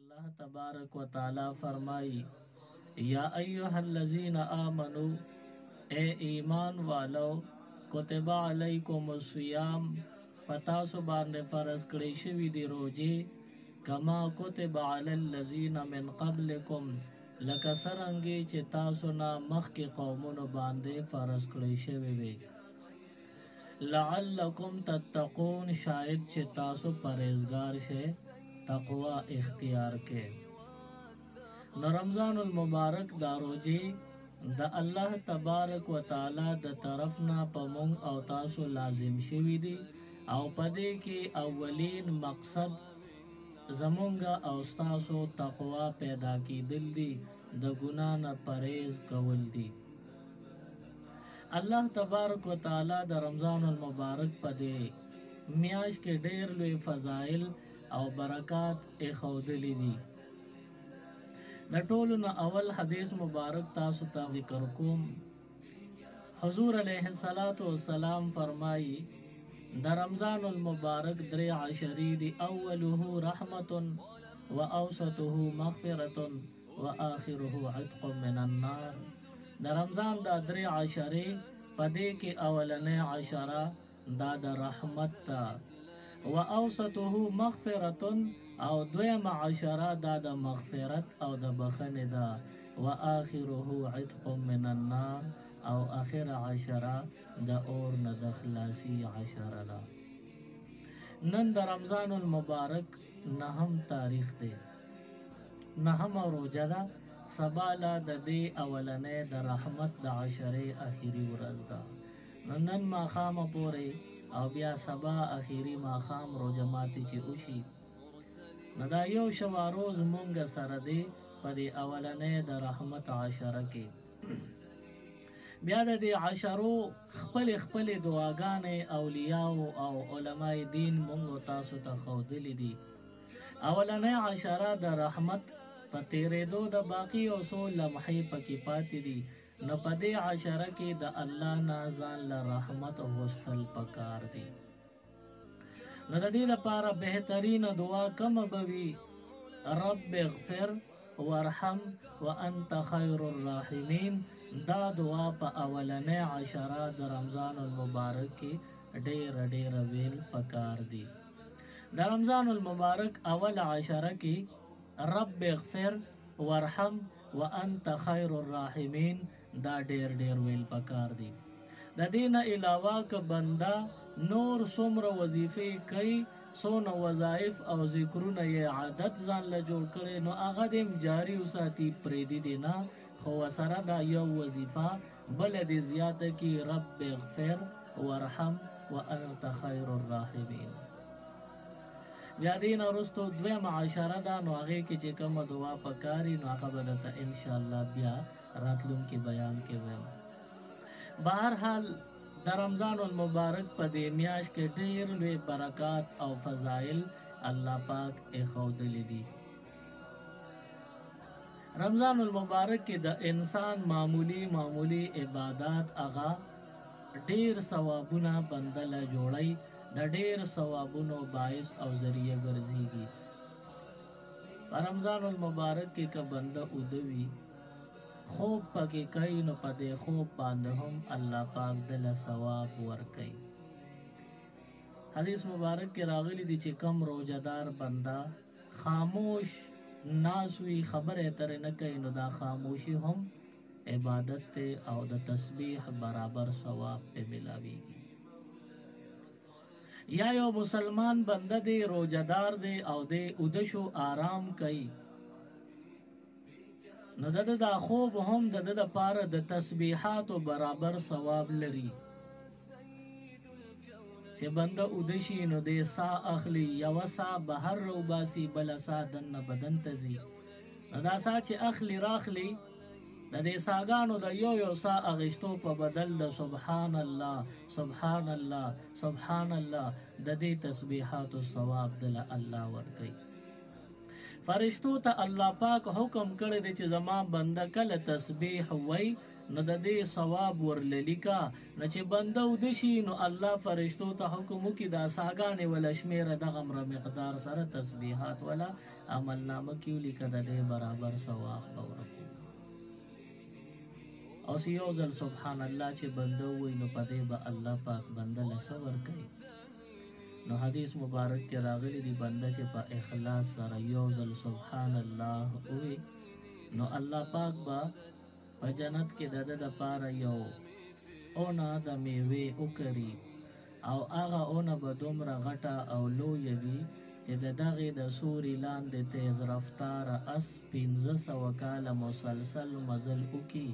اللہ تبارک و تعالی فرمائی یا ایها الذین آمنو اے ایمان والو کتب علیکم الصیام پتاسو باندې فرض کړی شوی دی روزې کما کتب علی الذین من قبلکم لکه څرنګه چې تاسو نه مخکې قومونو باندې فرض کړی شوی وي لعلکم تتقون شاید چې تاسو پرهیزګار شئ تقوا اختیار کې نو رمضان المبارک دا روزې د الله تبارک و تعالی د طرف نه پمون او تاسو لازم شوی دی او پدې کې اولین مقصد زمونږ او تاسو تقوا پیدا کیدل دي د ګنا نه پرهیز کول دي الله تبارک و تعالی د رمضان المبارک پدې میاش کې ډېر لوی فضائل او برکات اخودلی دي د ټولو نه اول حدیث مبارک تاسو ته ذکر کوم حضور علیه الصلاۃ والسلام فرمایي د رمضان المبارک درې عشرې دي اوله رحمت واوسطه مغفرة واخره عتق من النار د رمضان د درې عشرې پدې کې اولنې عشره دا د رحمت تا واوسطه مغفرة او دویم عشره دا د مغفرت او د بخنه دا واخره عتق من النار او اخر عشره د اور نه د خلاصي عشره دا نن د رمضان المبارک نهم تاریخ دی نهم روزه ده سبالا د دې اولنې د رحمت د عشره اخیری ورځ ده نن ما خامه پورې او بیا سبا اخیری ما خام روزه ماتي چې وشي نو دا یو شوا روز مونږ سره دی په دې اولنې د رحمت عشره کې بیا د دې عشرو خپل خپل دعاګانې اولیاء او علماء دین مونږ تاسو ته ښودلې دي اولنې عشره د رحمت په تیرېدو د باقی او څو لمحې پکې پاتې دي نو په دې عشره کې د الله نه ځان له رحمت غوښتل پکار دي نو د دې لپاره بهترین دعا کوم به وي رب اغفر وارحم وانت خیر الراحمین دا دعا په اولنې عشره د رمضان المبارک کې ډېر ویل پکار دي د رمضان المبارک اول عشره کې رب اغفر وارحم وانت خیر الراحمین دا ډېر ویل پکار دي د دین علاوه ک بندا نور څومره وظیفې کوي څونه وظایف او ذکرونه یې عادت ځان له جوړ کړي نو هغه دې جاری وساتي پرې دي نه خو سره دا یو وظیفه بل دې زیاته کی رب اغفر وارحم وانت خیر الراحمین بیا دین ورستو دویم عشره دا نو هغه کې چې کوم دعا پکاري نو هغه بدته ان شاء الله بیا راتلون کې بیان کې ویم بهرحال د رمضان المبارک په دې میاش کې ډېر لوی برکات او فضایل الله پاک اخودلې دي رمضان المبارک کې د انسان معمولی عبادت هغه ډېر ثوابونه بندل جوړي د ډېر ثوابونو باعث او ذریعہ ګرځيږي په رمضان المبارک کې که بنده ودوي خوب پکې کوي نو په دې خوب باندې هم الله پاک دل ثواب ورکوي حدیث مبارک کې راغلی دی چې کم روزدار بنده خاموش ناسوي خبره تر نه کوي نو دا خاموشي هم عبادت ته او د تسبیح برابر ثواب په ملاويږي یا یو مسلمان بنده دی روزدار دی او دی ودشو آرام کوي نو دا خوب هم د پاره د تسبیحات برابر ثواب لري چې بنده ودشي نو د سا اخلي یو سا بهر رو باسي بل سا دن بدن تزي نو دا سا چې اخلي راخلي د دې ساګانو د یو سا اغشتو په بدل د سبحان الله سبحان الله سبحان الله د دې تسبیحات او ثواب د الله ورکي فرشتو ته الله پاک حکم کړی دی چې زما بنده کله تسبیح وای نو د دې ثواب ورللی کا نو چې بنده ودشي نو الله فرشتو ته حکم وکي دا ساګانې ولا شمیره دغه مقدار سره تسبیحات ولا عمل نامه کې لیکه د دې برابر ثواب به ورکو او یو ځل سبحان الله چې بنده وي نو په دې به الله پاک بنده له صبر کوي نو حدیث مبارک کې راغلی دی بنده چې په اخلاص سره یو ځل سبحان الله وي نو الله پاک با په جنت کې د پاره یو اونا د میوه وکړي او هغه اونا به دومره غټه او لویه وي چې دغه د سوري لاندې تیز رفتار اس 1500 کاله مسلسل مزل وکي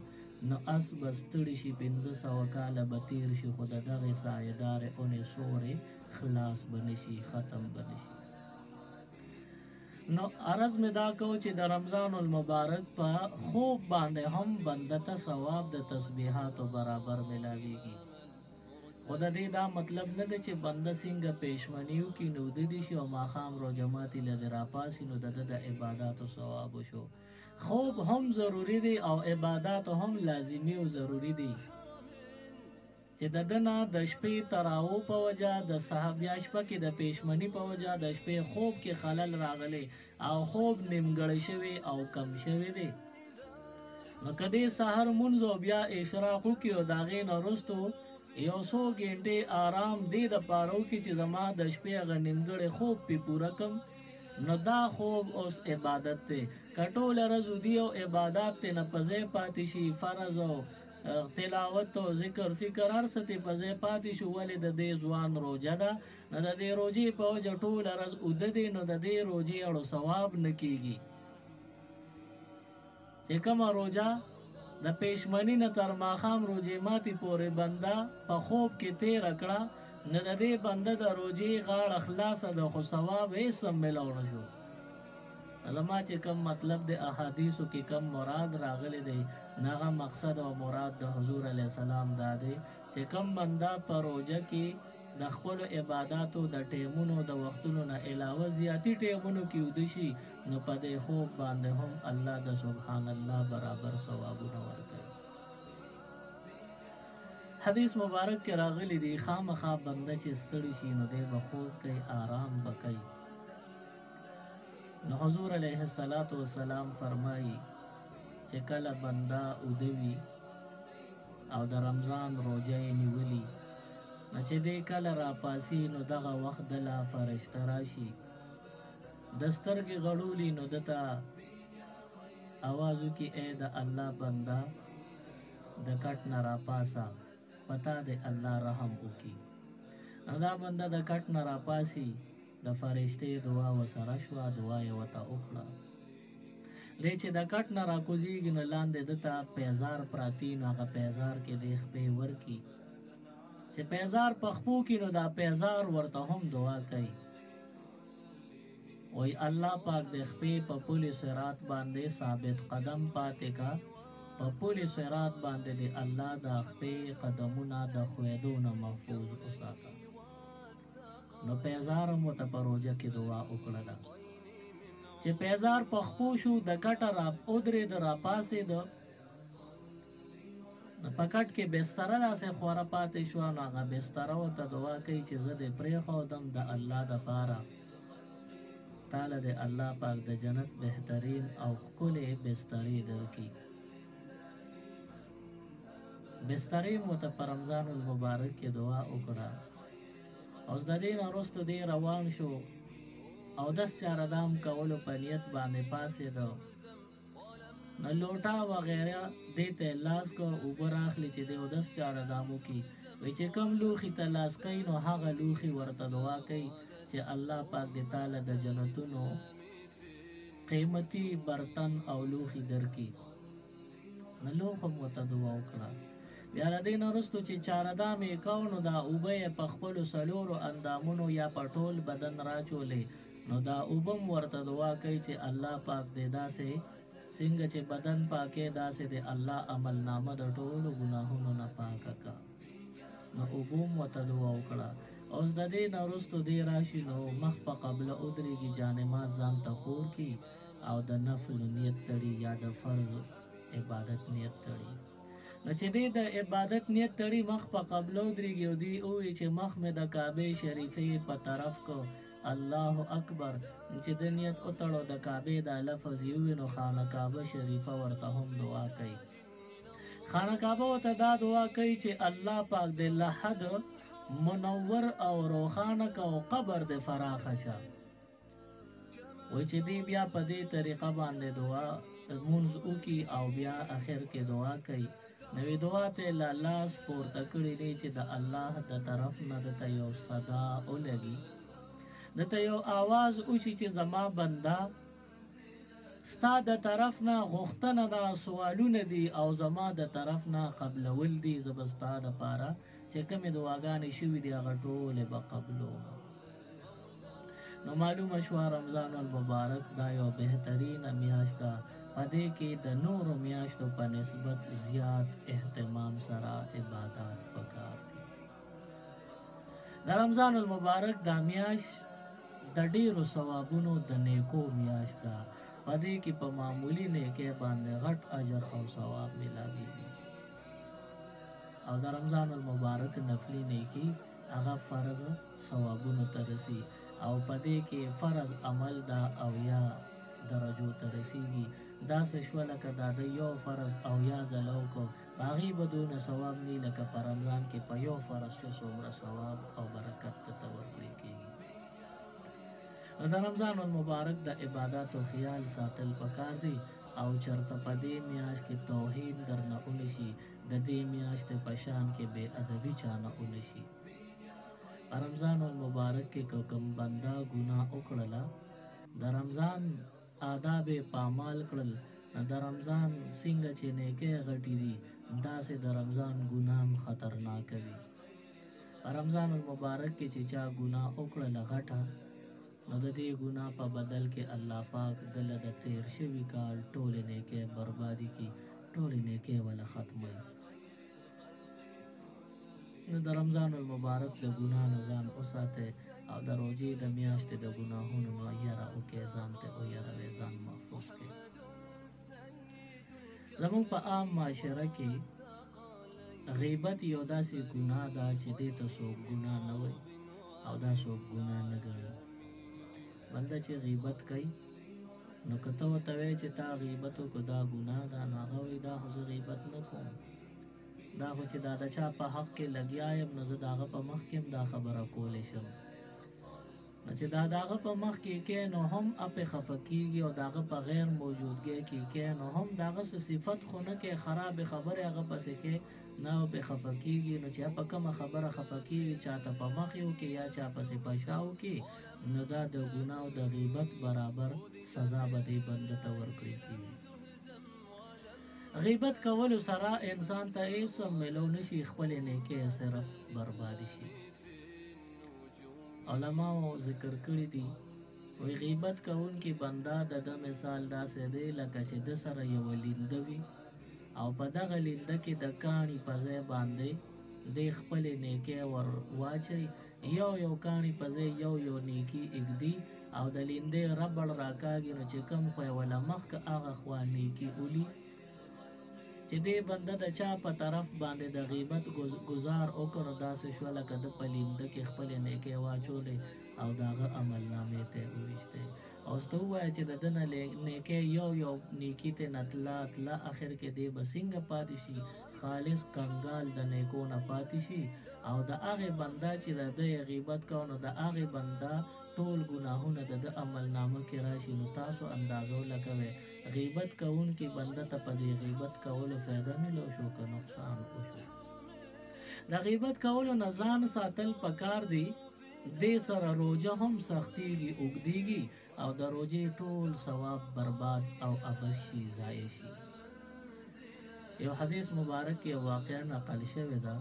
نو اس بستړي شي 1500 کاله به تیر شي خو دغه سایدار اونې سوري خلاص بنشي ختم بنشي نو عرض می دا کو چې د رمضان المبارک په خوب باندې هم بنده ته ثواب د تسبیحات برابر ملاويږي خدا دې دا مطلب نه دی چې بنده څنګه پېشمنیو کې نو د دې شو ماخام رو جماعتي لږه راپاسي نو د عبادت او ثواب شو خوب هم ضروری دی او عبادت هم لازمی او ضروری دی چې د دنا د شپې تراو په وجا د صحابیا شپه کې د پېشمنی په وجا د شپې خوب کې خلل راغلی او خوب نیمګړی شوی او کم شوی دی نو کدی سحر منځو بیا اشراق کې او داغې نه رستو یو څو غنټې آرام دی د پارو کې چې زما د شپې غ نیمګړی خوب په پورا کم نو دا خوب اوس عبادت ته کټول رزو دی او عبادت ته نه پځې پاتې شي فرض او تلاوت او ذکر فکر ارسته پځې پاتې شو ولې د دې ځوان روزه ده نه د دې روزي په وجه ټول رز ود دې نو د دې روزي اړو ثواب نکېږي چې کومه روزه د پېشمنی نه تر ماخام روزي ماتي پورې بندا په خوب کې تیر کړه نه د دې بنده د روزي غاړ اخلاص د خو ثواب یې سم ملونه شو علما چې کوم مطلب د احادیثو کې کم مراد راغلي دی نغه مقصد او مراد د حضور علی السلام دا دی چې کم بندا په روزه کې د خپل عبادتو د ټیمونو د وختونو نه علاوه زیاتی ټیمونو کې ودشي نو په دې خوب باندې هم الله د سبحان الله برابر ثوابونه ورکړي حدیث مبارک کې راغلی دی خامخا بنده چې ستړي شي نو دې به خوب کوي آرام وکړي نو حضور علیه السلام فرمایي چې کله بندا ودوي او د رمضان روزه یې نیولي نو چې دې کله را پاسي نو دغه وخت د لا فرشته راشي د سترګې غړولي نو دته आवाजو کې اې د الله بندا د کټ نه را پاسا پتا دې الله رحم وکي دا بندا د کټ نه را پاسي د فرشته دعا وسره شو دعا یې وته وکړه لیچې د کټ نه را کوزيږي نو لاندې دته پیزار پراتی نو هغه پیزار کې د خپې ورکی چې پیزار پخپو کې نو دا پیزار ورته هم دعا کوي وای الله پاک د خپې په پولی صراط باندې ثابت قدم پاتې کا په پولی صراط باندې د الله د خپې قدمونه د خویدونه محفوظ وساته نو پیزار مو ته پروژه کې دعا وکړه چې پیزار پخپو شو د کټه را اودرې د را پاسې د پکټ کې بستر لاسه خورا پاتې شو نو هغه بستر او ته دعا کوي چې زه دې پرې خودم د الله د پاره تعالی دې الله پاک د جنت بهترین او خله بسترې درکې بسترې مو ته پر رمضان المبارک کې دعا وکړه اوس د دې وروسته دې روان شو او د چاردام کولو په نیت باندې پاسې دو نو لوټا وغیرہ دیته لاس کو اوپر اخلي چې د 10 چاردامو کې وی چې کم لوخي تلاش کوي نو هغه لوخي ورته دعا کوي چې الله پاک دې تعالی د جنتونو قیمتي برتن او لوخي درکې نو لوخ مو ته دعا وکړه بیا د دې نورستو چې چاردام یې کاونو دا اوبه په خپل سلورو اندامونو یا پټول بدن راچولې نو دا اوبم ورته دعا کوي چې الله پاک دې داسې څنګه چې بدن پاکه داسې دې الله عمل نامه د ټولو ګناهونو نه پاکه کا نو اوبم ورته دعا وکړه اوس د دې نورستو دې راشي نو مخ په قبل ادريږي جانماز ځان ته خور کی او د نفل نیت تړي یا د فرض عبادت نیت تړي نو چې دې د عبادت نیت تړي مخ په قبلو درېږي او دی وایي چې مخ مې د کعبې شریفې په طرف کو الله اکبر. چې د نیت وتړو د کعبې دا لفظ یې ووي نو خانه کعبه شریفه ورته هم دعا کوي. خانه کعبه ورته دا دعا کوي چې الله پاک دې لحد منور او روښانه که او قبر دې فراخه شه. وایي چې دی بیا په دې طریقه باندې دعا مونځ وکړي او بیا اخر کې دعا کوي. نوې دعا ته لاس پورته کړی دی چې د الله د طرف نه دته یو صدا ولګي، دته یو آواز وشي چې زما بنده ستا د طرف نه غوښتنه ده، سوالونه دي او زما د طرف نه قبلول دي. زه به ستا دپاره چې کومې دعاګانې شوي دي هغه ټولې به قبلوم. نو معلومه شوه رمضان المبارک دا یو بهترینه میاشت ده. په دې کې د نورو میاشتو په نسبت زیات اهتمام سره عبادات پکار دي. د رمضان المبارک دا میاشت د ډیرو ثوابونو د نیکو میاشت ده. په دې کې په معمولی نیکۍ باندې غټ اجر او ثواب ملاویږي. او د رمضان المبارک نفلي نیکی هغه فرض ثوابونو ته رسي او په دې کې فرض عمل دا او یا درجو ته رسیږي. داسې شوه لکه دا د یو فرض او یا ځلو کو هغې به دونه ثواب نی لکه په رمضان کې په یو فرض شو څومره ثواب او برکت ته ورکړی کېږي. د رمضان المبارک د عباداتو خیال ساتل پکار دی او چرته په دې میاشت کې توهین درنه ونشي، د دې میاشتې په شان کې بې ادبي چانه ونشي. په رمضان المبارک کې که کوم بنده ګناه وکړله، د رمضان آداب پامال کړل، د رمضان څنګه چې نیکۍ غټې دي داسې د رمضان ګناه هم خطرناکه وي. په رمضان المبارک کې چې چا ګناه وکړله غټه، نو د دې ګناه په بدل کې الله پاک دله د تیر شوي کال ټولې نیکۍ بربادي کړي، ټولې نیکۍ وله ختموي. نو د رمضان المبارک د ګناه نه ځان وساتئ او د روژې د میاشتې د ګناهونو نه یره وکړئ، ځان ته ویروئ، ځان محفوظ کړئ. زموږ په عام معاشره کې غیبت یو داسې ګناه ده چې دې ته څوک ګناه نه وایي او دا څوک ګناه نه ګڼي. بنده چې غیبت کوي نو که ته ورته وایې چې تا غیبت وکړو دا ګناه ده، نو هغه وایي دا خو زه غیبت نه کوم، دا خو چې دا د چا په حق کې لګیا یم نو زه د هغه په مخ کې هم دا خبره کولی شم. نو چې دا د هغه په مخ کې کې نو هم اپې خفه کېږي او د هغه په غیر موجودګۍ کې کې نو هم د هغه څه صفت خو نه کې، خرابې خبرې هغه پسې کې نه پې خفه کېږي. نو چې په کومه خبره خفه کېږي چا ته په مخ یې وکړي یا چا پسې په شا وکړي، نو دا د ګناه او د غیبت برابر سزا به دې بنده ته ورکړل کېږي. غیبت کولو سره انسان ته هیڅ ملو نشي، خپلې نیکۍ صرف بربادي شي. علماو ذکر کړي دي وایي غیبت کوونکي بنده د ده مثال داسې دی لکه چې د سره یوه لینده وي او په دغه لینده کې د کاڼي په ځای باندې د خپلې نیکۍ ور واچوي، یو یو کاڼي په ځای یو یو نیکي اږدي او د لیندې ربړ راکاږي، نو چې کوم خوا یې وله مخکې هغه خوا نیکي اولي. چې دې بنده د چا په طرف باندې د غیبت گزار وکړو داسې شوه لکه د په لینده کې خپلې نیکۍ واچولې او د هغه عملنامې ته یې وویشتې. اوس ته ووایه چې د ده نه نیکۍ یو یو نیکي ته نه تله اخر کې دې به څنګه پاتې شي؟ خالص کنګال د نیکو نه پاتې شي. او د هغې بنده چې د ده یې غیبت کوو نو د هغې بنده ټول ګناهونه د ده عملنامه کې راشي. نو تاسو اندازو لګوئ غیبت کوونکي بنده ته په دې غیبت کولو فایده ملو شو که نقصان وشو. د غیبت کولو نه ځان ساتل پکار دی. دې سره روژه هم سختېږي، اوږدېږي او د روژې ټول ثواب برباد او عبث شي، ضایع شي. یو حدیث مبارک کې واقعا نقل شوې ده،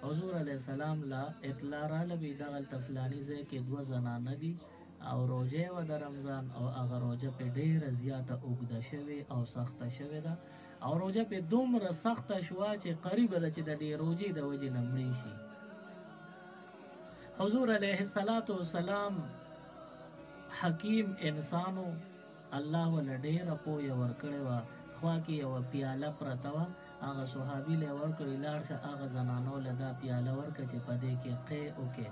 حضور علیه السلام لا اطلاع راغله دغلته فلاني ځای کې 2 زنانه دي او روژه و د رمضان او هغه روژه په ډیره زیاته اوږده شوې او سخته شوې ده او روژه په دومره سخته شوه چې قریبه ده چې د دې روژې د وجې نه مړې شي. حضور علیه السلام حکیم انسانو، الله وله ډیره پوهه ورکړې وه. خوا کې یوه پیاله پرته وه هغه صحابي له ورکړ لاړ شه هغه زنانو له دا پیاله ورکړه چې په دې کې قی وکړي.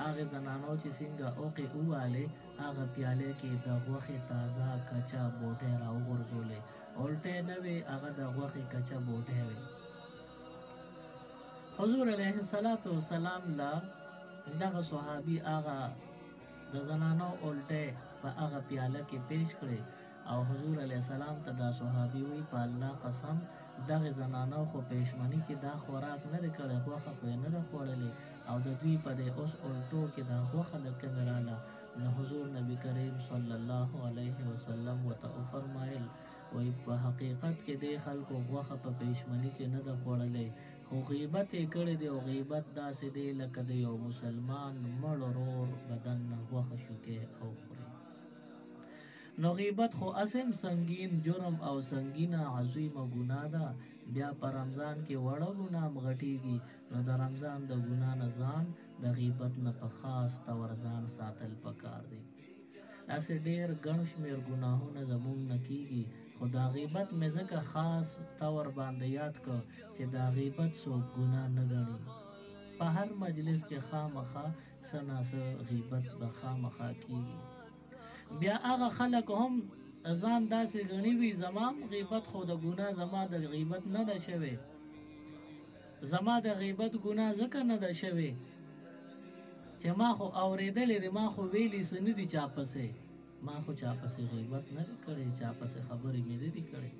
هغه زنانو چې څنګه اوقې وواله هغه پیاله کې د غوښې تازه کچا بوټي راوغورځولې، الټه نه وي هغه د غوښې کچا بوټي وي. حضور علیه السلام لا دغه صحابي هغه د زنانو الټه په هغه پیاله کې پیش کړي او حضور علیه السلام ته دا صحابي وی په الله قسم دغه زنانو خو پېشمنی کې دا خوراک نه کړي، غوښه خو نه ده خوړلې او د دوی په دې اوس الټو کې دا غوښه د کمراله. نو حضور نبی کریم صلی الله علیه وسلم وته فرمایل وی په حقیقت کې د خلکو غوښه په پېشمنی کې نه ده خوړلې، خو غیبت یې کړی دی او غیبت داسې دی لکه د یو مسلمان مړ ورور بدن نه غوښه شوکې او خوري. نو غیبت خو اسم سنگین جرم او سنگینه عظیمه ګناه ده. بیا په رمضان کې وړه ګناه مغټیږي، نو د رمضان د ګناه نه ځان د غیبت نه په خاص طور ځان ساتل پکار دي. داسې ډېر ګڼ شمېر ګناهونه زموږ نه کیږي، خو دا غیبت مې ځکه خاص طور باندې یاد کړ چې دا غیبت څوک ګناه نه ګڼي. په هر مجلس کې خامخا څه ناڅه غیبت به خامخا کیږي. بیا هغه خلک هم ځان داسې غني وي زما غیبت خو د ګناه زما د غیبت نه ده شوی، زما د غیبت ګناه ځکه نه ده شوی چې ما خو اورېدلې دي، ما خو ویلي څه نه دي چا پسې، ما خو چا پسې غیبت نه دی کړی، چا پسې خبرې مې نه دي کړی.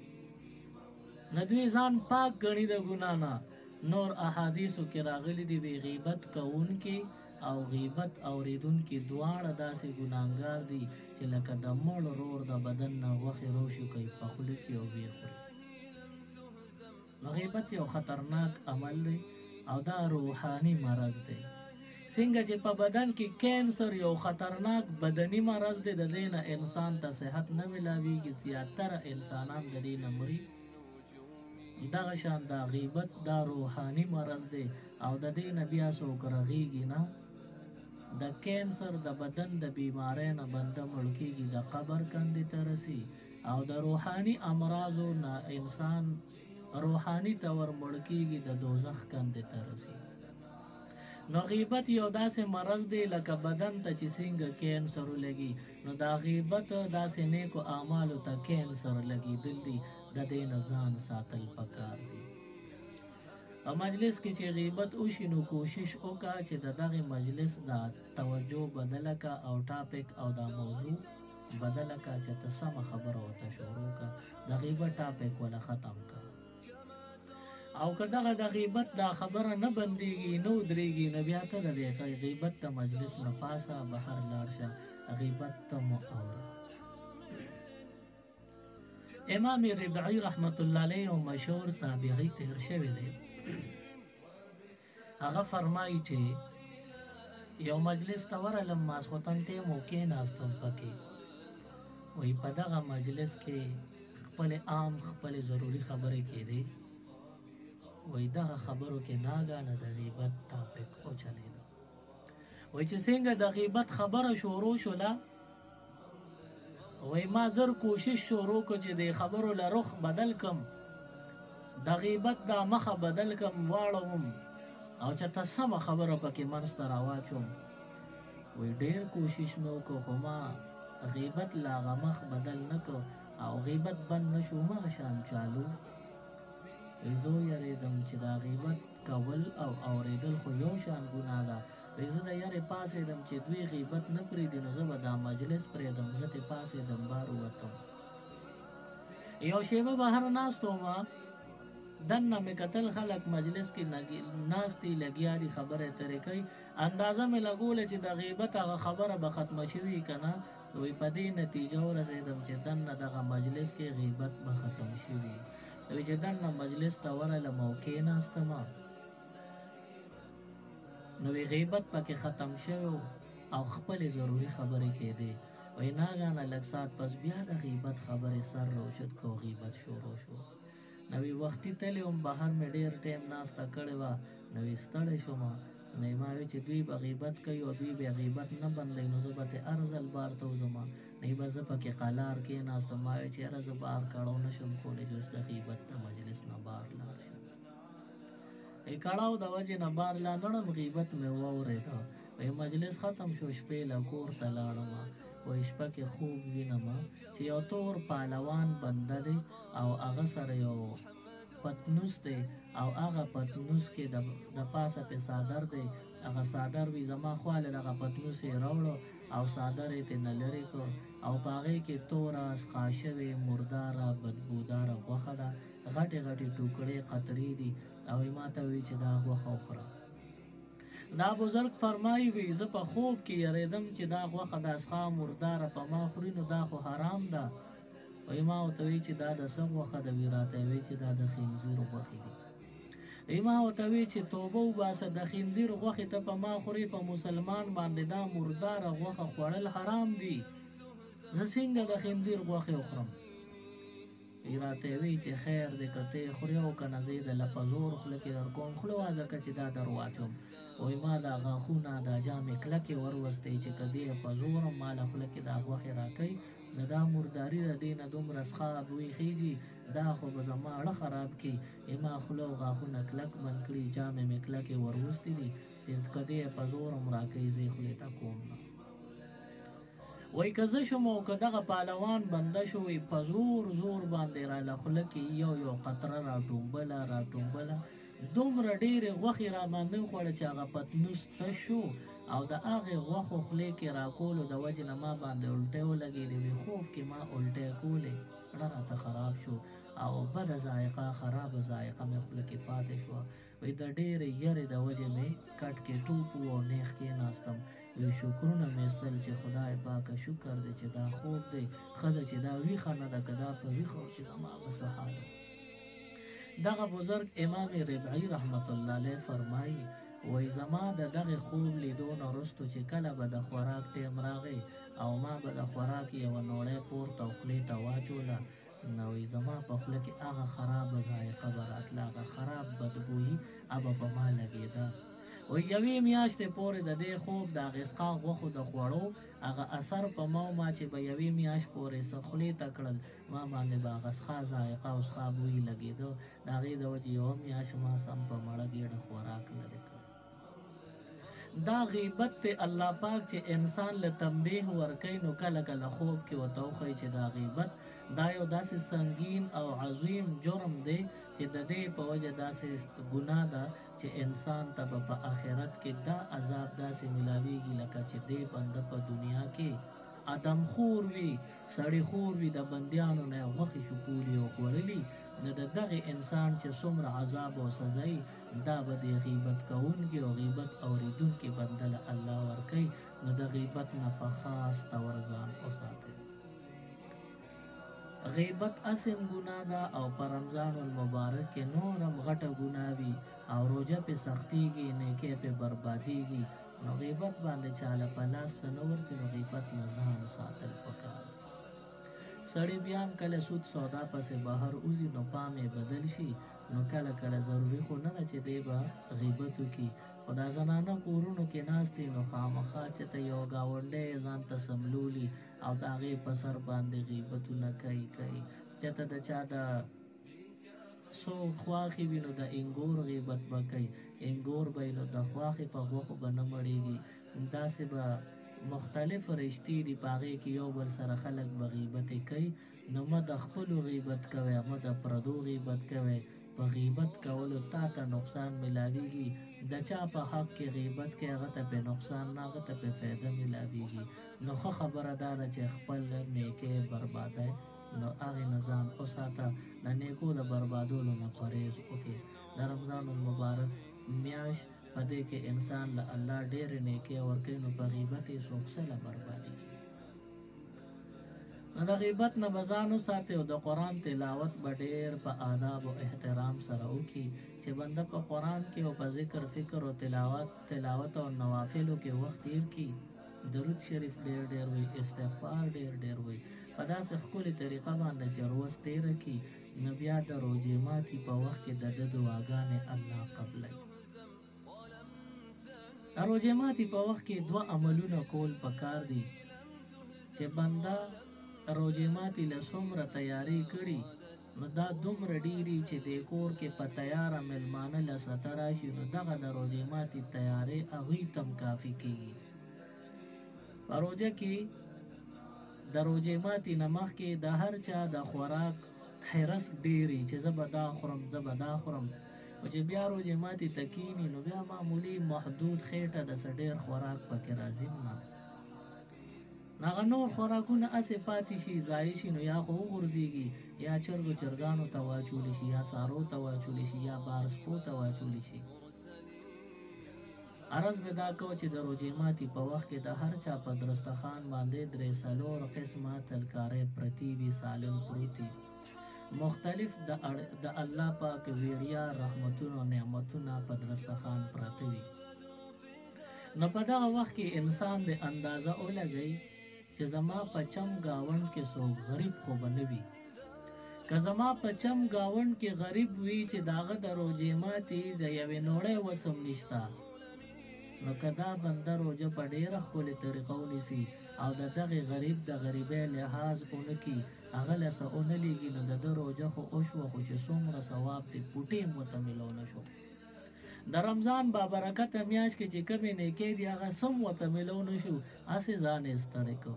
نه دوی ځان پاک ګڼي د ګناه نه. نور احادیثو کې راغلي دي وی غیبت کوونکي او غیبت اوریدونکي دواړه داسې ګناهګار دي چې لکه د مړ ورور د بدن نه غوښې روشو کوي په خوله کې او ویې خوري. نو غیبت یو خطرناک عمل دی او دا روحاني مرض دی. څنګه چې په بدن کې کینسر یو خطرناک بدني مرض دی، د دې نه انسان ته صحت نه ملاویږي، زیاتره انسانان د دې نه مري. دغه شان دا غیبت دا روحاني مرض دی او د دې نه بیا څوک رغیږي نه. د کینسر د بدن د بیماری نه بنده مړ کیږي، د قبر کندې ته رسي او د روحاني امراضو نه انسان روحاني طور مړ کیږي، د دوزخ کندې ته رسي. نو غیبت یو داسې مرض دی لکه بدن ته چې څنګه کینسر لګي، نو دا غیبت داسې نیکو اعمالو ته کینسر لګېدل دي، د دې نه ځان ساتل پکار دي. او مجلس کې چې غیبت وشي نو کوشش وکړه چې د دغه مجلس دا توجه بدله کا او ټاپک او دا موضوع بدله کا چې ته سمه خبره ورته شروع کا، د غیبت ټاپک ولا ختم کا. او که دغه د غیبت دا خبره نه بندېږي نو درېږي، نو بیا ته د غیبت د مجلس نه پاسه بهر لاړ شه، غیبت ته مو اوري. امام ربعی رحمت الله علیه مشهور تابعی تیر شوی دی، هغه فرمایي چې یو مجلس ته ورغلم ماسخوتن ټیم کېناستم پکې، وایي په دغه مجلس کې خپل عام خپل ضروري خبرې کېدې، وایي دغه خبرو کې ناګانه د غیبت ټاپک وچلېده. وایي چې څنګه د غیبت خبره شروع شوله، وای ما زر کوشش شروع کو چې د خبرو له رخ بدل کم، د غیبت دا مخه بدل کم واړوم او چې ته سمه خبره پکې منځ ته راواچوم. وای ډېر کوشش مې وکړو خو ما غیبت لا هغه مخ بدل نه کړ او غیبت بند نه شو، همغه شان چالو. وای زه یېرېدم چې دا غیبت کول او اورېدل خو یو شان ګناه ده، زه د یارې پاسېدم چې دوی غیبت نه پرېږدي نو زه به دا مجلس پرېږدم، زه ترې پاسېدم بار ووتم. یو شېبه بهر ناست ومه، دننه مې کتل خلک مجلس کې ناست دي لګیا دي خبرې اترې کوي، اندازه مې لګوله چې د غیبت هغه خبره به ختمه شوي که نه، وایي په دې نتیجه ورسېدم چې دننه دغه مجلس کې غیبت به ختم شوي. وایي چې دننه مجلس ته ورغلم او کېناستمه نو غیبت پکې ختم شو او خپل ضروري خبرې کېدې. وای ناګانه لږ ساعت پس بیا د غیبت خبرې سر روشت کو، غیبت شروع شو. نو وختي تللی وم بهر مې ډېر ټایم ناسته کړې وه، نو ستړی شوم نه ما وی چې دوی به غیبت کوي او دوی به غیبت نه بندوي نو زه به ترې ارزل بار ته وځم نه به زه پکې قلار کېناستم ما وی چې یاره زه بار کړو نه شم کولی چې اوس د غیبت د مجلس نه بار لاړ شم کړاو د وجې نه بار لا نړم غیبت مې واورېده وی مجلس ختم شو شپې له کور ته لاړم وی شپه کې خوب وینم چې یو تور پهلوان بنده دی او هغه سره یو پتنوس دی او هغه پتنوس کې د پاسه په صادر دی هغه صادر وی زما خواله دغه پتنوس یې راوړو او صادر یې ترنه لرې کړ او په هغې کې توره سخا شوې مرداره بدبوداره غوښه ده غټې غټې ټوکړې قطرې دي او ما ته وی چې دا غوښه وخوره دا بزرګ فرمایي وی زه په خوب کې یریدم چې دا غوښه د سخا مرداره په ما خوري نو دا خو حرام ده وی ما ورته وی چې دا د څه غوښه ده وی راته وی چې دا د خنزیر غوښې دي وی ما ورته وی چې توبه وباسه د خنزیر غوښې ته په ما خوري په مسلمان باندې دا مرداره غوښه خوړل حرام دي زه څنګه د خنزیر غوښې وخورم وی راته وی چې خیر دې که ته یې خورې او که نه زه یې درله په زور خوله کې در کوم خوله وازه که چې دا در واچوم وی ما دا غاښونه دا جامې کلکې وروستې چې که دې په زور ما له خوله کې دا غوښې راکوي نو دا مرداري د دې نه دومره څښا بوی خیږي دا خو به زما اړه خراب کړي ما خوله او غاښونه کلک بند کړي جامې مې کلکې وروستې دي چې که دې په زور هم راکوي زه یې خولې ته کوم نه وی که زه شم او که دغه پهلوان بنده شو وی په زور زور باندې راله خوله کې یو قطره راټومبله دومره ډېرې غوښې را باندې وخوړه چې هغه پتنوس تش شو او د هغې غوښو خولې کې راکولو د وجې نه ما باندې الټۍ ولګېدې وي خوب کې ما الټۍ کولې زړه راته خراب شو او بده ذایقه خرابه ذایقه مې خوله کې پاتې شوه وی د ډېرې یرې د وجې مې کټ کې ټوپ و او نیغ کېناستم وی شکرونه مې ایستل چې خدای پاکه شکر دی چې دا خوب دی ښه ده چې دا ویښه نه ده که دا په ویښه چې زما به څه حال دغه بزرګ امام ربعي رحمت الله علیه فرمایي وی زما د دغه خوب لیدو نه وروستو چې کله به د خوراک ټیم راغی او ما به د خوراک یوه نوړۍ پورته او خولې ته واچوله نو وی زما په خوله کې هغه خرابه ذایقه به راتله هغه خراب بدبویي هغه په ما لګېده وی یوې میاشتې پورې د دې خوب د هغې څښا غوښو د خوړو هغه اثر په ما چې به یوې میاشت پورې څه خولې ته کړل ما باندې به هغه څښا ذایقه او څښا بوی لګېده د هغې د وجې یوه میاشت ما سم په مړه ګېډه خوراک نه دی کړی دا غیبت ته الله پاک چې انسان له تنبیه ورکوي نو کله کله خوب کې ورته وښایي چې دا غیبت دا یو داسې سنګین او عظیم جرم دی چې د دې په وجه داسې ګناه ده چې انسان ته به په آخرت کې دا عذاب داسې ملاویږي لکه چې دې بنده په دنیا کې ادم خور وي سړی خور وي د بندیانو نه غوښې شکولي او خوړلي نو د دغې انسان چې څومره عذاب او سزا دا به د غیبت کوونکي او غیبت اورېدونکي بنده له الله ورکوي نو د غیبت نه په خاص طور ځان وساتئ غیبت اسم ګناه ده او په رمضان المبارک کې نورم غټه ګناه وي او روژه پې سختېږي نیکۍ پې بربادېږي نو غیبت باندې چاله په لاس څه نه ورځي نو غیبت نه ځان ساتل پکار سړی بیا هم کله سود سودا پسې بهر وځي نو پام یې بدل شي نو کله کله ضروري خو نه ده چې دی به غیبت وکړي خو دا زنانه کورونو کې ناستې نو خامخا چې ته یو ګاونډی ځان ته سملولي او د هغې په سر باندې غیبتونه کوي چې ته د چا د څو خواښې وي نو د انګور غیبت به کوي انګور به نو د خواښې په غوښو به نه مړېږي داسې به مختلف رشتې دي په هغې کې یو بل سره خلک به غیبتې کوي نو مه د خپلو غیبت کوئ مه د پردو غیبت کوئ په غیبت کولو تا ته نقصان ملاویږي د چا په حق کې غیبت کې هغه ته پې نقصان نه هغه ته پې فایده ملاویږي نو ښه خبره دا ده چې خپل نیکۍ بربادی نو هغې نه ځان وساته د نیکو د بربادولو نه پرهیز وکړي د رمضان المبارک میاشت په دې کې انسان له الله ډېرې نیکۍ ورکوي نو په غیبت یې څوک څه له بربادي کړي نو د غیبت نه به ځان وساتئ او د قرآن تلاوت به ډېر په آداب او احترام سره وکړي چې بنده په قرآن کې او په ذکر فکر او تلاوت او نوافلو کې وخت تیر کړي درود شریف ډېر وي استغفار ډېر وي په داسې ښکلې طریقه باندې چې روز تېره کړي نو بیا د روژې ماتي په وخت کې د ده دعاګانې الله قبلوي د روژې ماتي په وخت کې دوه عملونه کول پکار دي چې بنده روژې ماتي له څومره تیاری کړي نو دا دومره ډیري چې د کور کې په تیاره مېلمانه له سته راشي نو دغه د روژې ماتي تیاری هغوی ته هم کافي کېږي. په روژه کې د روژې ماتي نه مخکې د هر چا د خوراک حرص ډیري چې زه به دا خورم زه به دا خورم، خو چې بیا روژې ماتي ته کښېني نو بیا معمولي محدود خېټه د څه ډېر خوراک پکې راځي نه. هغه نور خوراکونه هسې پاتې شي ضایع شي نو یا خو وغورځېږي یا چرګو چرګانو ته واچولی شي یا سارو ته واچولی شي یا بارسپو ته واچولی شي. عرض مې دا کو چې د روژې ماتي په وخت کې د هر چا په دسترخوان باندې درې څلور قسمه ترکارۍ پرتې وي، سالن پروت وي، مختلف د الله پاک ویړیا رحمتونه او نعمتونه په دسترخوان پراته وي. نو په دغه وخت کې انسان د اندازه ولګوي چې زما په چم گاونډ کې څوک غریب خو به نه وي. که زما په چم گاونډ کې غریب وي چې د هغه د روژې ماتي د یوې نوړۍ وس هم نشته نو که دا بنده روژه په ډېره ښکلې طریقه ونیسي او د دغې غریب د غریبۍ لحاظ ونه کړي هغه له څه ونه لېږي نو د ده روژه خو وشوه خو چې څومره ثواب دی پوټې هم ورته میلاو نه شو. د رمضان بابرکته میاشت کې چې کومې نیکۍ دي هغه سم ورته میلاو نه شو، هسې ځان یې ستړی کړ.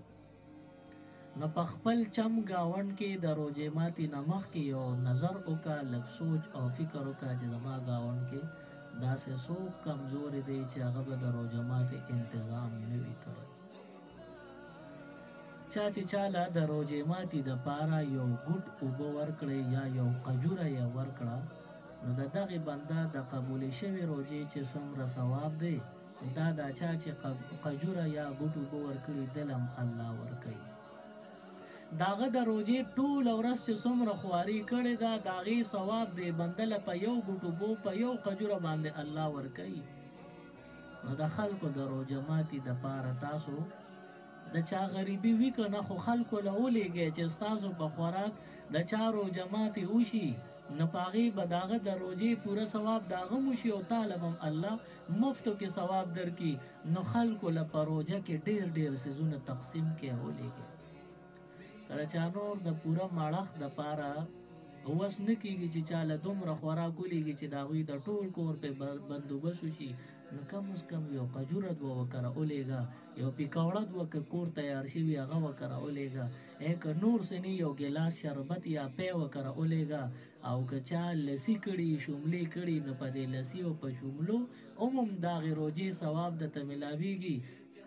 نو په خپل چم گاونډ کې د روژې ماتي نه مخکې یو نظر وکړه، لږ سوچ او فکر وکړه چې زما گاونډ کې داسې څوک کمزوري دی چې هغه به د روژه ماتي انتظام نه وي کړی. چا چې چاله د روژې ماتي دپاره یو ګوټ اوبه ورکړی یا یو قجوره یې ورکړه نو د دغې بنده د قبولې شوې روژې چې څومره ثواب دی دا دا چا چې قجوره یا ګوټ اوبه ورکړي دل هم الله ورکوي. د هغه د روژې ټوله ورځ چې څومره خواري کړې ده د هغې ثواب دی بنده له په یو ګوټ اوبو په یو قجوره باندې الله ورکوي. نو د خلکو د روژه ماتي دپاره تاسو د چا غریبي وي که نه خو خلکو له ولېږئ چې ستاسو په خوراک د چا روژه ماتي وشي نو په هغې به د هغه د روژې پوره ثواب د هغه هم وشي او تاله هم الله مفتو کې ثواب درکړي. نو خلکو له په روژه کې ډېر ډېر څیزونه تقسیم کې ولېږئ. کله چا نور د پوره مړښت دپاره وس نه کېږي چې چا له دومره خوراک ولېږي چې د هغوی د ټول کور پې بندوبست وشي نو کم از کم یو قجوره دوه وکره ولېږه، یو پیکوړه دوه که کور تیار شوي هغه وکره ولېږه، که نور څه نه یو ګیلاس شربت یا پی وکره ولېږه. او که چا لسي کړي شوملې کړي نو په دې لسي او په شوملو هم د هغې روژې ثواب درته میلاویږي.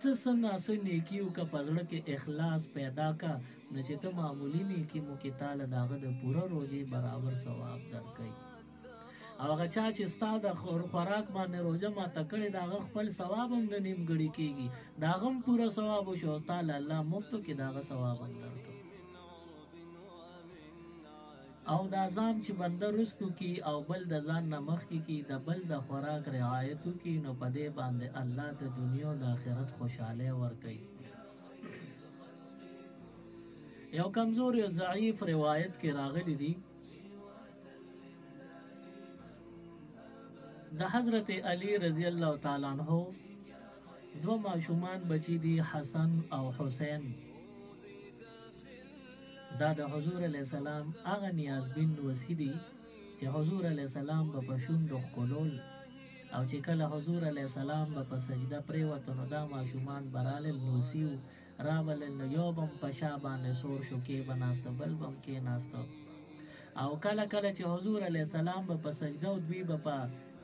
ته څه ناڅه نیکي وکړه په زړه کې اخلاص پیدا کړه نو چې ته معمولي نیکي مو کې تاله د هغه د پوره روژې برابر ثواب درکوي. او هغه چا چې ستا د خوراک باندې روژه ماته کړې د هغه خپل ثواب هم نه نیمګړي کېږي، د هغه هم پوره ثواب وشو او تاله الله مفتو کې د هغه ثواب هم درکړي. او دا ځان چې بنده رستو کی او بل د ځان نه مخکې کی د بل د خوراک رعایتو کی نو په دې باندې الله د دنیا او د آخرت خوشاله ورکوي. یو کمزور او ضعیف روایت کې راغلی دی د حضرت علی رضی الله تعالی عنہ دو ماشومان بچی دي حسن او حسین. دا د حضور علیہ السلام هغه نیازبین وسی دي چې حضور علیہ السلام به په شونډو ښکلول او چې کله حضور علیہ السلام به په سجده پرېوته نو دا ماشومان به رالل نوسي راولل نو یو به هم په شا باندې سور شو کې به ناسته بل به هم کېناسته. او کله کله چې حضور علیہ السلام به په سجده او دوی به په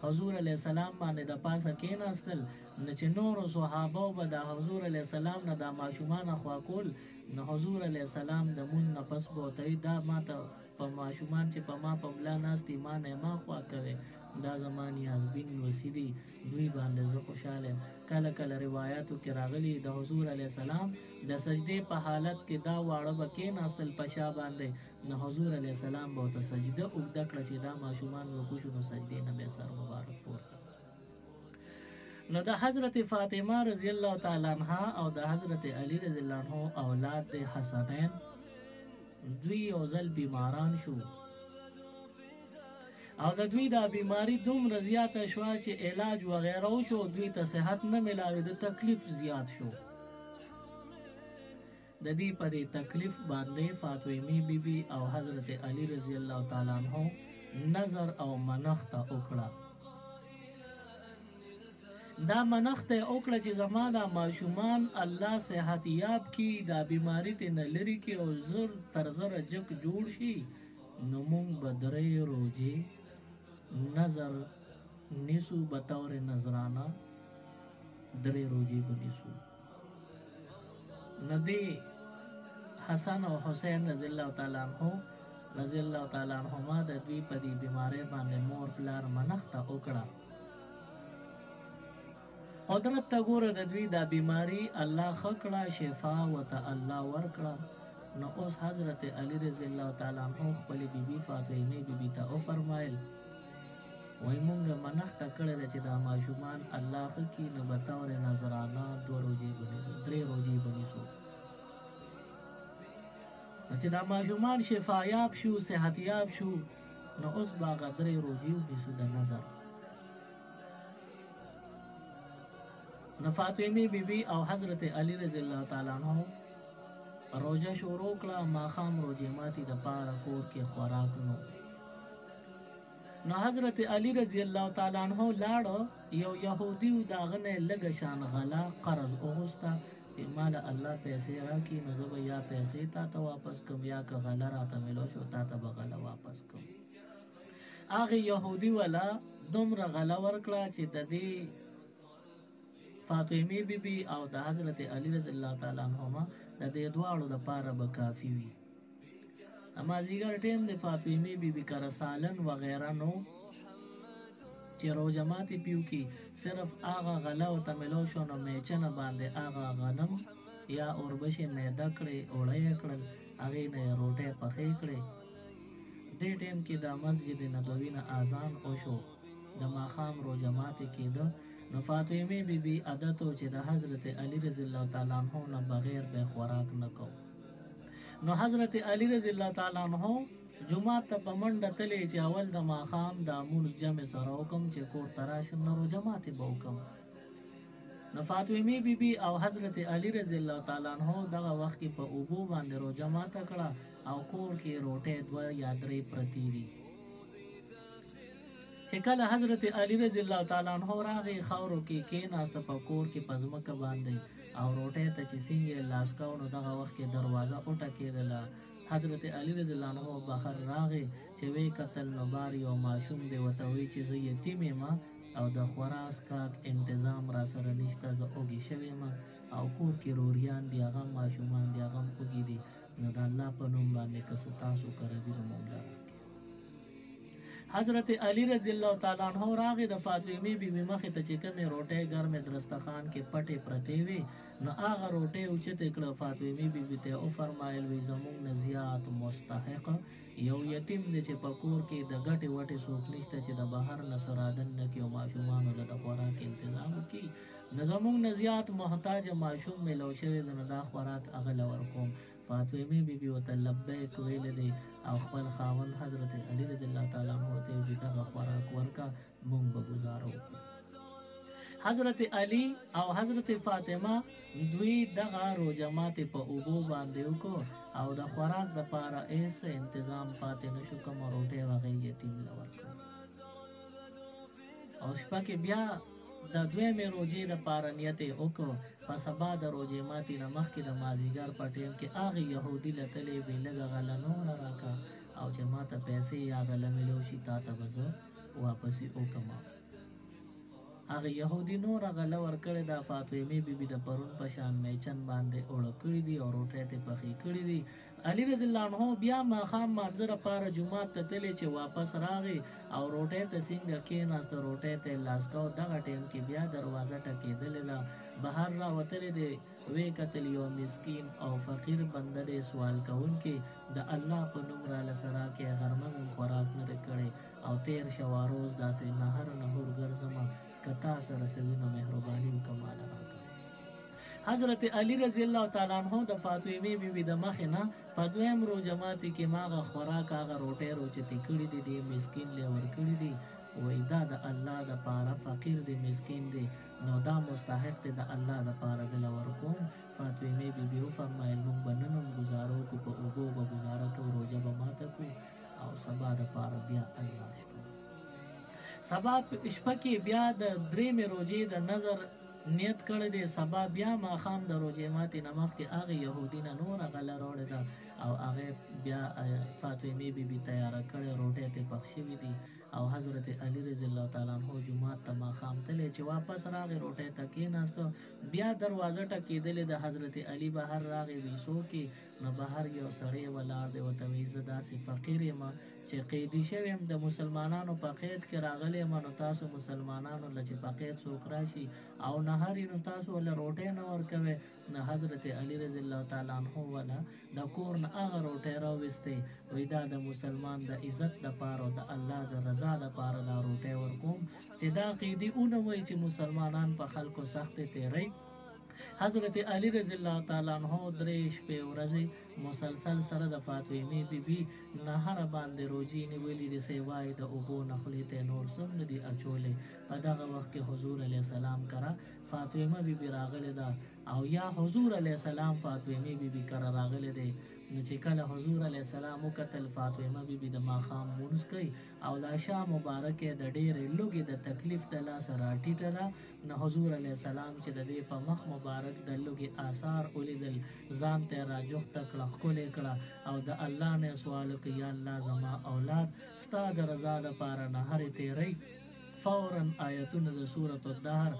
حضور علیہ السلام باندې د پاسه کېناستل نو چې نورو صحابو به د حضور علیہ السلام نه دا ماشومان خوا کول نو حضور علیہ السلام د مونځ نه پس به ورته وي دا ما ته په ماشومان چې په ما په ملا ناست دي ما نه ما خوا کوې دا زما نیازبین وسی دي دوی باندې زه خوشحاله یم. کله کله روایاتو کې راغلي د حضور علیہ السلام د سجدې په حالت کې دا واړه به کېناستل په شا باندې نو حضور علیہ السلام به ورته سجده اوږده کړه چې دا ماشومان وکوشو نو سجدې نه به سر مبارک پورته. نو د حضرت فاطمه رضی الله تعالی عنها او د حضرت علی رضی الله عنه اولاد د حسنین دوی یو ځل بیماران شو او د دوی دا بیماری دومره زیاته شوه چې علاج وغیره وشو، دوی ته صحت نه ملاوي، د تکلیف زیات شو. د دې په دې تکلیف باندې فاطمه بیبي او حضرت علی رضی الله تعالی عنہ نظر او منښت وکړه. دا منښت وکړه چې زما دا ماشومان الله صحت یاب کی، دا بیماری ته نه لري کی او زر تر زر جک جوړ شي، نو مونږ به درې روزې نظر نیسو، بطور نظرانه درې روزې به نیسو. ندی حسن او حسین رضی الله تعالی عنهما د دوی په دې بیماری باندې مور پلار منښت وکړه. قدرت ته ګوره، د دوی دا بیماری الله ښه کړه، شفا ورته الله ورکړه. نو اوس حضرت علی رضی الله تعالی عنہ خپلې بیبي فاطمه بیبي ته وفرمایل، وایي مونږ منښت کړې ده چې دا ماشومان الله ښه کړي، نو به طور نظرانه 2 روزې به نیسو، 3 روزې به نیسو. چې دا ماشومان شفایاب شو، صحتیاب شو، نو اوس به هغه 3 روزې ونیسو د نظر. نو فاطمه بیبي او حضرت علی رضی الله تعالی عنہ روزه شروع کړه. ماښام روزې ماتي د پاره کور کې خوراک نو. نو حضرت علی رضی الله تعالی عنہ لاړ، یو يهودي داغه نه لږ شان غلا قرض وغوسته، مال الله پیسې راکړي، نو زه به یا پیسې تا ته واپس کوم یا که غله راته ملو شو تا ته به غله واپس کوم. هغه يهودي والا دومره غله ورکړه چې د دې فاطمه بیبي او د حضرت علی رضی الله تعالی عنهما د دې دواړو د پاره به کافی وي. مازیګر ټیم د فاطمه بیبي کر سالن وغیرہ نو چې روزه ماتي پیو کی، صرف آغا غلا او تملو شو، نو میچنه باندې آغا غنم یا اوربشي میده کړې اوړی کړل، هغې نه روټۍ پخې کړې. دې ټیم کې د مسجد نبوي نه اذان وشو، د ماښام روزه ماتي کېده. نو فاطمه بیبي عادت و چې د حضرت علی رضی الله تعالی عنہ نه بغیر به خوراک نه کو. نو حضرت علی رضی الله تعالی عنہ جمعه ته په منډه تللی چې اول د ماښام د مونځ جمع سره وکم چې کور ته راشم، نو روژه ماتې به وکم. نو فاطمه بیبي او حضرت علی رضی الله تعالی عنہ دغه وخت کې په اوبو باندې روژه ماته کړه او کور کې روټۍ 2 یا 3 پرتې دي. چې کله حضرت علی رضی الله تعالی عنہ راغی، خاورو کې کېناسته په کور کې په ځمکه باندې او روټۍ ته چې څنګه لاس کاو، نو دغه وخت کې دروازه وټکېدله. حضرت علی رضی الله عنہ بهر راغی چې وی قتل نو بار یو ماشوم دی، ورته وی چې زه یتیم یم او د خوراک کاک تنظیم را سره نشته، زه اوږې شوی یم او کور کې روریان دي، هغه ماشومان دي، هغه اوږې دي، نو د الله په نوم باندې که څه تاسو کړی دي نو موږ له حضرت علی رضی الله تعالی عنہ راغی د فاطمه بیبي مخې ته چې کومې روټۍ ګرمې درستخان کې پټې پرتې وې، نو هغه روټۍ اوچتې کړه. فاطمه بیبي ته وفرمایل، وی زموږ نه زیات مستحق یو یتیم دی چې په کور کې د ګټې وټې څوک نشته چې د بهر نه سرادن نه کړي او ماشومانو له د خوراک انتظام وکړي، نو زموږ نه زیات محتاج ماشوم میلو شوی دی، نو دا خوراک هغه له ورکوم. فاطمه بیبي ورته لبیک ویلی دی او خپل خاوند حضرت علی رضی الله تعالی عنہ ته ویل دغه خوراک ورکا، مونږ به گزاره وکړو. حضرت علی او حضرت فاطمه دوی دغه روژه ماتې په اوبو باندې وکړو او د خوراک دپاره هېڅ انتظام پاتې نشو، کومه روټۍ هغې یتیم له ورکړو. او شپه کې بیا د دویمې روژې دپاره نیت یې وکړو. په سبا د روژې ماتې نه مخکې د مازدیګر په ټیم کې هغې یهودي له تلې وی لږه غله نوره راکړه او چې ما ته پیسې یا غله ملو شي تا ته به زه واپسې وکړم. هغه یهودي نوره غله ورکړې ده. فاطمه بیبي د پرون په شان میچن باندې اوړه کړي دي او روټۍ ته پخې کړي دي. علی رضی الله عنہ بیا ماښام مانځه دپاره جومات ته تللی چې واپس راغی او روټۍ ته څنګه کېناسته، روټۍ ته یې لاس کاو. دغه ټیم کې بیا دروازه ټکېدلې ده، بهر راوتلی دی. وی کتل یو مسکین او فقیر بنده دی، سوال کوونکی د الله په نوم راله سره کې غرمه مې خوراک نه دی کړی او تیر شوه روز داسې نهر ګرځمه، که تا سره څه وي نو مهرباني وکړه ماله راکړه. حضرت علی رضی الله تعالی عنہ د فاطمه بیبي د مخ نه په دویم روزه ماتي کې ماغه خوراک هغه روټه روچتي کړي دي د مسکین له ور کړي دي وای دا د الله د پاره فقیر دی مسکین دی نو دا مستحق دی د الله د پاره د لور کوم فاطمه بیبي او فرمایل نو بننم گزارو کو په اوبو به گزاره کو روزه به ماته کو او سبا د پاره بیا الله شته سبا شپه کې بیا د درې مې روزې د نظر نیت کړی دی سبا بیا ماښام د روژې ماتې نه مخکې هغې یهودي نه نوره غله راوړې ده او هغې بیا فاطمې بیبي تیاره کړې روټۍ ترې پخ شوي دي او حضرت علی رضی الله تعالی عنہ جومات ته ماښام تللی چې واپس راغی روټۍ ته کېناسته بیا دروازه ټکېدلې د حضرت علی بهر راغی ویسو کې نو بهر یو سړی ولاړ دی ورته وایي زه داسې فقیر یم چې قیدي شوی یم د مسلمانانو په قید کې راغلی یم نو تاسو مسلمانانو له چې په قید څوک راشي او نهر نو تاسو له روټۍ نه ورکوئ نو حضرت علی رضی الله تعالی عنہ ولا د کور نه هغه روټۍ راویستې وایي دا د مسلمان د عزت دپاره او د الله د رضا دپاره دا روټۍ ورکوم چې دا قیدي ونه وایي چې مسلمانان په خلکو سختې تېروي حضرت علی رضی الله تعالی عنہ درې شپې ورځې مسلسل سره د فاطمې بیبي نهر باندې روجې نیولې دي سیوای د اوبو نه خولې ته نور څه نه دي اچولې په دغه وخت کې حضور علیه السلام کرا فاطمه بیبي راغلې ده او یا حضور علیه السلام فاطمه بیبي کرا راغلې ده چې کله حضور علیه السلام وکتل فاطمه بیبي د ماښام مونځ کوي او د عشاء مبارکې د ډېرې لوږې د تکلیف د لاسه راټیټه ده نو حضور علیه السلام چې د دې په مخ مبارک د لوږې آثار ولیدل ځان ته راجوخته کړه ښکلې کړه او د الله نه سوال وکړه یا الله زما اولاد ستا د رضا دپاره نهرې تېروي فورا آیتونه د سورة الدهر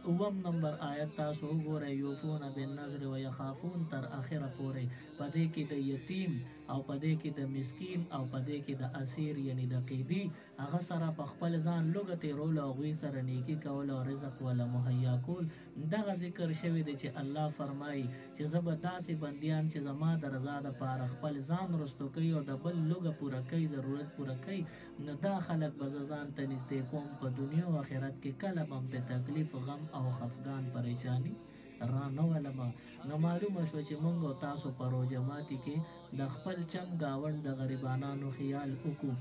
اوم نمبر آیت تاسو وګورئ یوفون بالنذر ويخافون تر اخره پورې پدې کې د یتیم او پدې کې د مسکین او پدې کې د اسیر یعنی د قیدی هغه سره په خپل ځان لوګه تیرول او غوي سره نیکی کول او رزق ولا مهیا کول دغه ذکر شوی دی چې الله فرمایي چې زبر داسې بندیان چې زما د رضا د پاره خپل ځان رستو کوي او د بل لوګه پوره کوي ضرورت پوره کوي نو دا خلک به ځان ته نږدې کوم په دنیا او آخرت کې کله هم په تکلیف غم او خفګان پریشانی را نه ولما نو معلومه شو چې مونږ او تاسو په روژه ماتي کې د خپل چم گاوند د غریبانانو خیال وکړو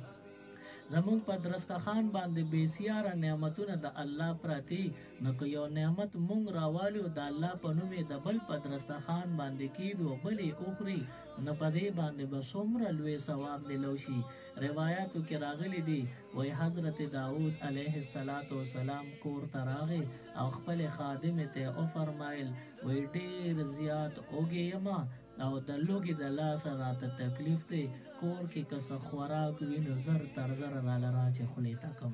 زمونږ په درستخان باندې بېسیاره نعمتونه د الله پراتی نو که یو نعمت مونږ راوالو د الله په نوم د بل په درستخان باندې کیدو بلې اخري نو په دې باندې به څومره لوی ثواب ملو شي روایاتو کې راغلي دي وای حضرت داود علیه السلام کور ته راغی او خپل خادم ته او فرمایل وای ډېر زیات اوږې یما او د لوګي د لاس راته تکلیف دی کور کې کس خوراک وینو زر تر زر را لرا چې خلی تا کم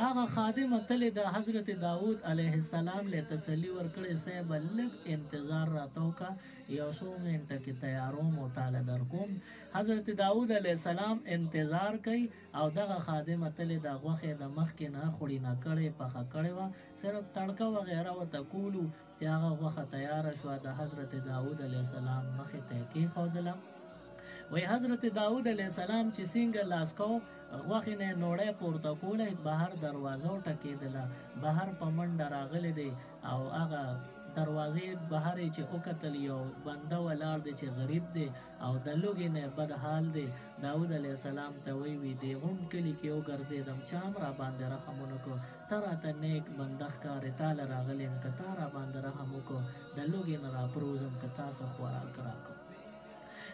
هغه خادم تل د حضرت داود علیه السلام له تسلی ورکړې صاحب لږ انتظار راتاو کا یو څو منټه کې تیارو مو تعالی در کوم حضرت داود علیه السلام انتظار کوي او دغه خادم تل د غوخه د مخ کې نه خوري نه کړي پخه کړي وا صرف تړکا وغیرہ وته کولو چې هغه غوخه تیار شو د حضرت داود علیه السلام مخې ته کې خودله وی حضرت داود علیه السلام چې څنګه لاس کو غوښې نه نوړی پورته کوله بهر دروازو ټکېدله بهر په منډه راغلی دی او هغه دروازې بهر چې وکتل یو بنده ولاړ دی چې غریب دی او د لوږې نه بد حال دی داود علیه السلام ته وی دی غون کلي کې وګرځېدم چا هم را باندې رحم ونه کړو ته راته نیک بنده ښکارې تاله راغلی یم که تا را باندې رحم وکړو د لوږې نه راپروزم که تا څه خوراک راکړو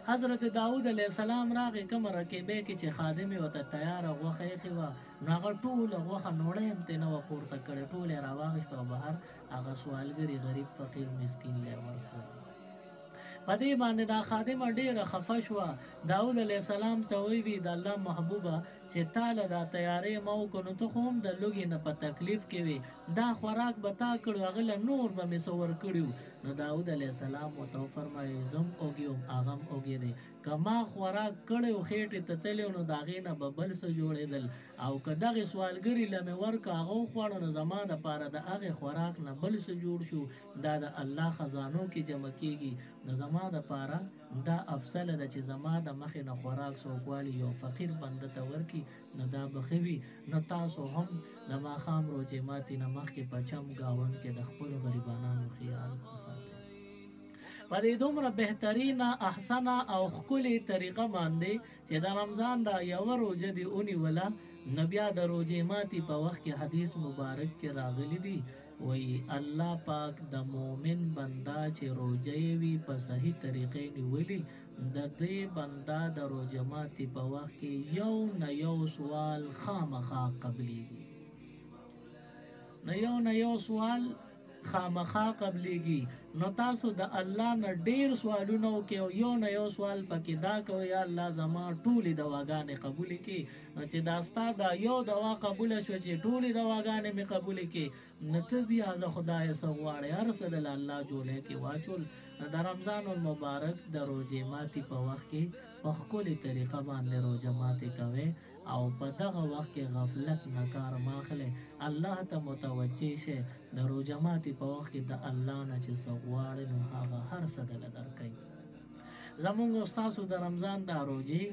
حضرت داود علیه السلام راغی کوم رکیبې کې چې خادم ورته تیاره غوښه ایښې وه نو هغه ټوله غوښه نوړی هم ترې نه وه پورته کړې ټول یې راواخیسته او بهر هغه سوالګري غریب فقیر مسکین لی ورکړل په دې باندې دا خادمه ډېره خفه شوه داود علیه السلام ته وی د الله محبوبه چې تاله دا تیارې ما وکړو نو ته خو هم د لوږې نه په تکلیف کې وې دا خوراک به تا کړو هغه له نور به مې څه ورکړي نو داود علیه السلام ورته وفرمایي زه هم اوږې وم هغه هم اوږې دی که ما خوراک کړی و خېټې ته تللی نو د هغې نه به بل څه جوړېدل او که دغې سوالګري له مې ورکړه هغه وخوړه نو زما دپاره د هغې خوراک نه بل څه جوړ شو دا د الله خزانو کې جمع کېږي نو زما دپاره دا افضله ده چې زما د مخې نه خوراک څوک والي یو فقیر بنده ته ورکړي کی نو دا بخوي. نو تاسو هم د ماښام روژې ماتي نه مخکې په چم ګاونډ کې د خپلو غریبانانو خیال وساتئ. په دې دومره بهترینه احسنه او ښکلې طریقه باندې چې د رمضان دا یوه روژه دې ونیوله، نو بیا د روژې ماتي په وخت کې حدیث مبارک کې راغلی دي، وایي الله پاک د مؤمن بنده چې روژه یې وي په صحیح طریقې نیولي، د دې بنده د روژه ماتي په وخت کې یو نه یو سوال خامخا قبلیږي. نو یو نه یو سوال خامخا قبلیږي. نو تاسو د الله نه ډیر سوالونه وکړئ او یو نه یو سوال پکې دا کوئ، یا الله زما ټولې دواګانې قبولې کړي. نو چې دا ستا دا یو دوا قبوله شوه چې ټولې دواګانې مې قبولې کړي، نو ته بیا د خدایه څه غواړې، هر څه د الله جولۍ کې واچول. نو د رمضان المبارک د روژې ماتي په وخت کې په ښکلې طریقه باندې روژه ماتې کوئ او په دغه وخت کې غفلت نه کار مه اخلئ. الله ته متوجه شئ. د روژه ماتي په وخت کې د الله نه چې څه غواړئ نو هغه هر څه دله درکوي. زمونږ او ستاسو د رمضان دا روژې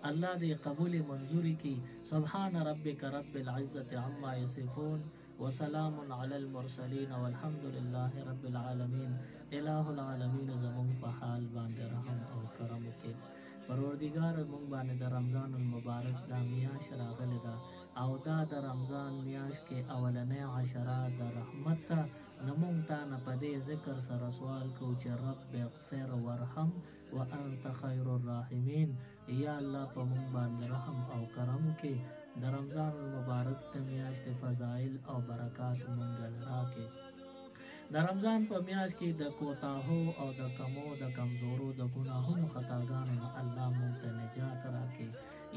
الله دې قبول منظوري کړي. سبحان ربک رب العزة عما یصفون وسلام علی المرسلین والحمد لله رب العالمین. الہ العالمین زمونږ په حال باندې رحم او کرم وکړي. پروردگار مونږ باندې د رمضان المبارک دا میاشت راغلی ده او دا د رمضان میاشت کې اولنۍ عشره د رحمت ته. نو مونږ تا نه په دې ذکر سره سوال کوو چې رب اغفر ورحم وانت خیر الراحمین. یا الله په مونږ باندې رحم او کرم وکړي. د رمضان المبارک ته میاشت فضایل او برکات مونږ راکړي. د رمضان په میاشت کې د کوتاهو او د کمو د کمزورو د ګناهونو خطاګانو نه الله مونږ ته نجات راکړي.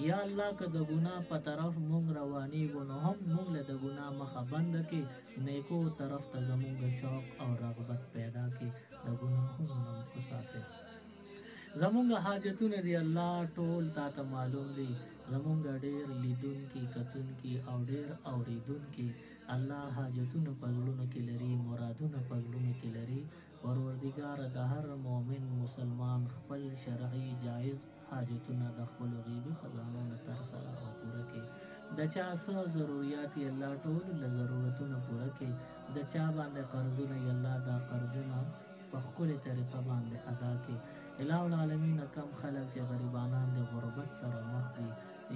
یا الله که د ګناه په طرف مونږ روانېږو نو هم مونږ له د ګناه مخه بنده کړي، نیکو طرف ته زمونږ شوق او رغبت پیدا کړي، د ګناهونو نه مو وساتئ. زمونږ حاجتونه دی الله ټول تا ته معلوم دي. زمونږ ډېر لیدونکي کتونکي او ډېر اورېدونکي الله حاجتونه په زړونو کې لري، مرادونه په زړونو کې لري. پروردګار د هر مؤمن مسلمان خپل شرعي جایز حاجتونه د خپل غیبي خزانو نه تر سره او پوره کړي. د چا څه ضرورت یې الله ټول له ضرورتونه پوره کړي. د چا باندې قرضونه یې الله دا قرضونه په ښکلې طریقه باندې ادا کړي. الہ العالمین کم خلک چې غریبانان د غربت سره مخ دي،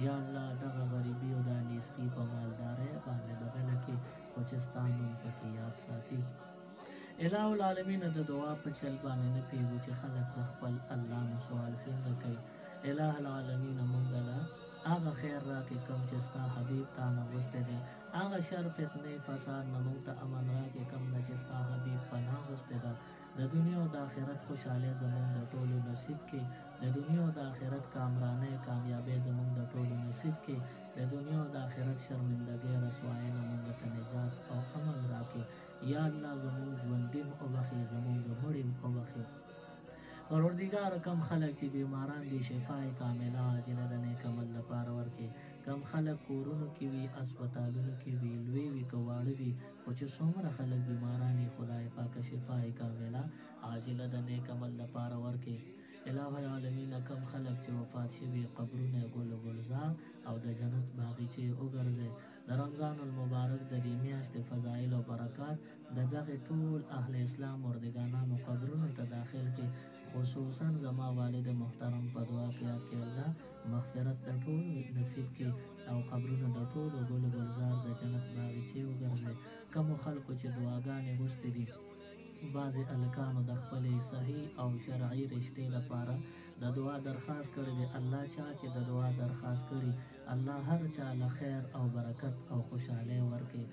یا الله دغه غریبي او دا نیستي په مالدارۍ باندې بدله کړي، خو چې ستا نوم پکې یاد ساتي. الہ العالمین د دعا په چل باندې نه پوهېږو چې خلک د خپل الله نه سوال څنګه کوي. الہ العالمین مونږ له هغه خیر راکړي کوم چې ستا حبیب تا نه غوښتی دی، هغه شر فتنې فساد نه مونږ ته امن راکړي کوم نه چې ستا حبیب پناه غوښتې ده. د دنیا او د آخرت خوشحالۍ زمونږ د ټولو نصیب کړي. د دنیا او د آخرت کامرانۍ کامیابۍ زمونږ د ټولو نصیب کړي. د دنیا او د آخرت شرمندګۍ رسوایۍ نه مونږ ته نجات او امن راکړي. یا الله زمونږ ژوندي وبخښي، زمونږ مړي وبخښي. پروردګار کم خلک چې بیماران دي شفای کامله عاجله د نیک عمل لپاره ورکړي. کم خلک کورونو کې وي، اسپتالونو کې وي، لوی وي که واړه وي، خو چې څومره خلک بیماران وي خدای پاکه شفای کامله عاجله د نیک عمل لپاره ورکړي. الہ العالمین کم خلک چې وفات شوي قبرونه ګل و ګلزار او د جنت باغچې وګرځئ. د رمضان المبارک د دې میاشتې فضایل او برکات د دغې ټول اهل اسلام مردگانانو قبرونو ته داخل کړي. خصوصا زما والد محترم په دعا کې یاد کړي الله مغفرت د ټول نصیب کړي او قبرونه د ټولو ګل ګلزار د جنت باغچې وګرځي. کومو خلکو چې دعاګانې غوښتې دي، بعضې هلکانو د خپلې صحیح او شرعي رشتې لپاره د دعا درخواست کړی دی. الله چا چې د دعا درخواست کړي الله هر چا له خیر او برکت او خوشحالۍ ورکړي.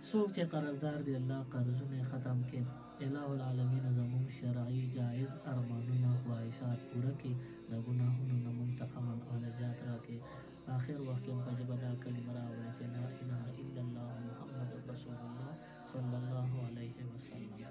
څوک چې قرضدار دی الله قرضونه ختم کړي. الہ العالمین زمونږ شرعي جایز ارمانونه خواهشات پوره کړي. د ګناهونو نه مونږ ته امن او نجات راکړي. په آخر وخت کې په ژبه دا کلمه راوړئ چې لا اله الا الله محمد رسول الله صلی الله علیه وسلم.